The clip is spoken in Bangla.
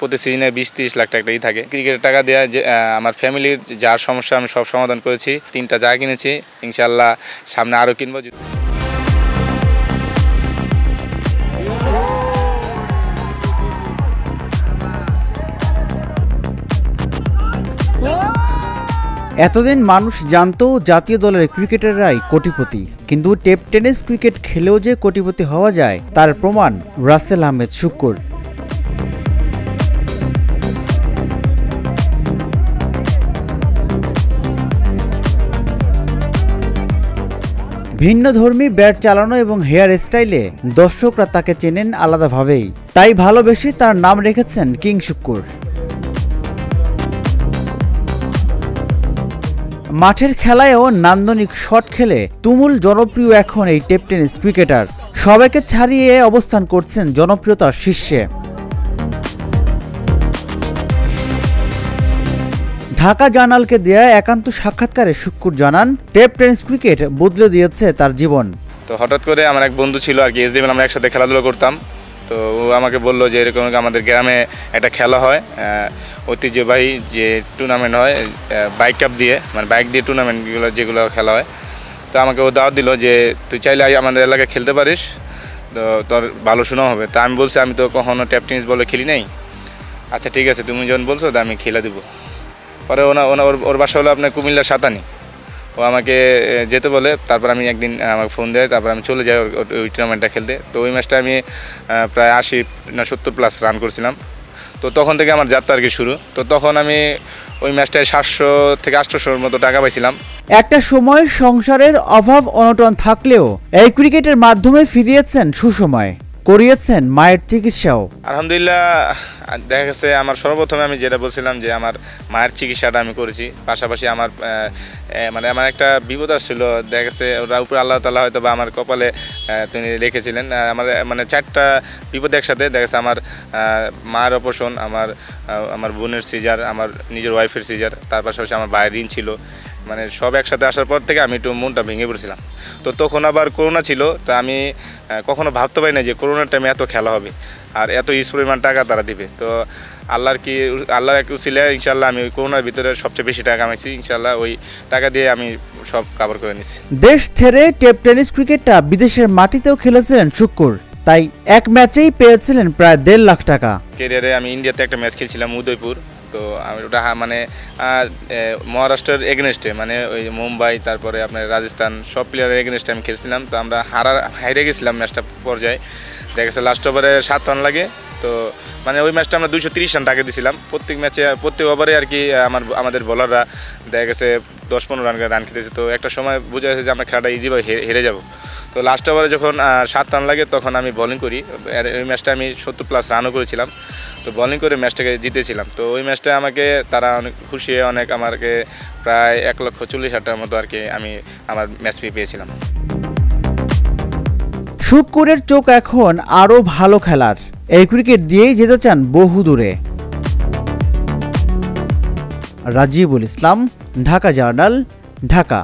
প্রতি সিজনে 20-30 লাখ টাকাই থাকে। ক্রিকেটের টাকা দেওয়া যে আমার ফ্যামিলির যার সমস্যা আমি সব সমাধান করেছি। 3টা জায়গা কিনেছি, ইনশাআল্লাহ সামনে আরও কিনবো। এতদিন মানুষ জানতো জাতীয় দলের ক্রিকেটাররাই কোটিপতি, কিন্তু টেপ টেনিস ক্রিকেট খেলেও যে কোটিপতি হওয়া যায় তার প্রমাণ রাসেল আহমেদ শুক্কুর। ভিন্নধর্মী ব্যাট চালানো এবং হেয়ার স্টাইলে দর্শকরা তাকে চেনেন আলাদাভাবেই, তাই ভালোবেসে তার নাম রেখেছেন কিং শুক্কুর। মাঠের খেলায়ও নান্দনিক শট খেলে তুমুল জনপ্রিয় এখন এই টেপ টেনিস ক্রিকেটার। সবাইকে ছাড়িয়ে অবস্থান করছেন জনপ্রিয়তার শীর্ষে। ঢাকা জার্নালকে দেয়া একান্ত সাক্ষাৎকারে শুক্কুর জানান, টেপ টেনিস ক্রিকেট বদলে দিয়েছে তার জীবন। তো হঠাৎ করে আমার এক বন্ধু ছিল আর কি, এসডিএম, আমরা একসাথে খেলাধুলা করতাম। তো ও আমাকে বললো যে এরকম আমাদের গ্রামে একটা খেলা হয়, ঐতিহ্যবাহী যে টুর্নামেন্ট হয় বাইক কাপ দিয়ে, মানে বাইক দিয়ে টুর্নামেন্টগুলো যেগুলো খেলা হয়। তো আমাকে ও দাওয়াত দিল যে তুই চাইলে আমাদের এলাকায় খেলতে পারিস, তো তোর ভালো শোনা হবে। তা আমি বলছি আমি তো কখনো টেপ টেনিস বলে খেলি নাই। আচ্ছা ঠিক আছে, তুমি যখন বলছো তো আমি খেলে দেবো। পরে ওর বাসা হলো আপনার কুমিল্লার সাতানি। ও আমাকে যেতে বলে, তারপর আমি একদিন আমাকে ফোন দেয়, তারপর আমি চলে যাই ওই টুর্নামেন্টটা খেলতে। তো ওই ম্যাচটা আমি প্রায় 80 না 70+ রান করছিলাম। তো তখন থেকে আমার যাত্রা আর কি শুরু। তো তখন আমি ওই ম্যাচটায় 700 থেকে 800-র মতো টাকা পাইছিলাম। একটা সময় সংসারের অভাব অনটন থাকলেও এই ক্রিকেটের মাধ্যমে ফিরিয়েছেন সুসময়, করিয়েছেন মায়ের চিকিৎসাও। আলহামদুলিল্লাহ, দেখা গেছে আমার সর্বপ্রথমে আমি যেটা বলছিলাম যে আমার মায়ের চিকিৎসাটা আমি করেছি। পাশাপাশি আমার মানে আমার একটা বিপদ আসছিল, দেখা গেছে ওরা উপরে আল্লাহ তাআলা হয়তো বা আমার কপালে তিনি রেখেছিলেন। আমার মানে 4টা বিপদ একসাথে, দেখা গেছে আমার মায়ের অপারেশন, আমার বোনের সিজার, আমার নিজের ওয়াইফের সিজার, তার পাশাপাশি আমার ভাইয়ের ঋণ ছিল। মানে সব একসাথে আসার পর থেকে আমি একটু মনটা ভেঙে পড়ছিলাম। তো তখন আবার করোনা ছিল। তা আমি কখনো ভাবতে পারি না যে করোনার টাইমে এত খেলা হবে আর এত পরিমাণ টাকা তারা দিবে। তো আল্লাহর এক উসিলায় ইনশাআল্লাহ আমি ওই করোনার ভিতরে সবচেয়ে বেশি টাকা কামাইছি। ইনশাআল্লাহ ওই টাকা দিয়ে আমি সব কভার করে নিচ্ছি। দেশ ছেড়ে টেপ টেনিস ক্রিকেটটা বিদেশের মাটিতেও খেলেছিলেন শুক্কুর, তাই এক ম্যাচেই পেয়েছিলেন প্রায় 1.5 লাখ টাকা। ক্যারিয়ারে আমি ইন্ডিয়াতে একটা ম্যাচ খেলছিলাম উদয়পুর। তো আমি ওটা মানে মহারাষ্ট্রের এগেনস্টে, মানে ওই মুম্বাই, তারপরে আপনার রাজস্থান, সব প্লেয়ারের এগেনস্টে আমি খেলছিলাম। তো আমরা হারে গেছিলাম ম্যাচটা পর্যায়ে। দেখা গেছে লাস্ট ওভারে 7 রান লাগে। তো মানে ওই ম্যাচটা আমরা 230 রান টাকা দিয়েছিলাম। প্রত্যেক ম্যাচে প্রত্যেক ওভারে আর কি আমাদের বোলাররা দেখা গেছে 10-15 রান খেতেছে। তো একটা সময় বোঝা গেছে যে আমরা খেলাটা ইজিভাবে হেরে যাব। তো লাস্ট ওভারে যখন 7 রান লাগে তখন আমি বোলিং করি। ওই ম্যাচটা আমি 70+ রানও করেছিলাম। তো বোলিং করে ম্যাচটাকে জিতেছিলাম। তো ওই ম্যাচটা আমাকে তারা অনেক খুশি, অনেক আমাকে প্রায় 1,40,000 টাকার মতো আর কি আমি আমার ম্যাচ ফি পেয়েছিলাম। শুক্কুরের চোখ এখন আরও ভালো খেলার, এই ক্রিকেট দিয়েই যেতে চান বহু দূরে। রাজিবুল ইসলাম, ঢাকা জার্নাল, ঢাকা।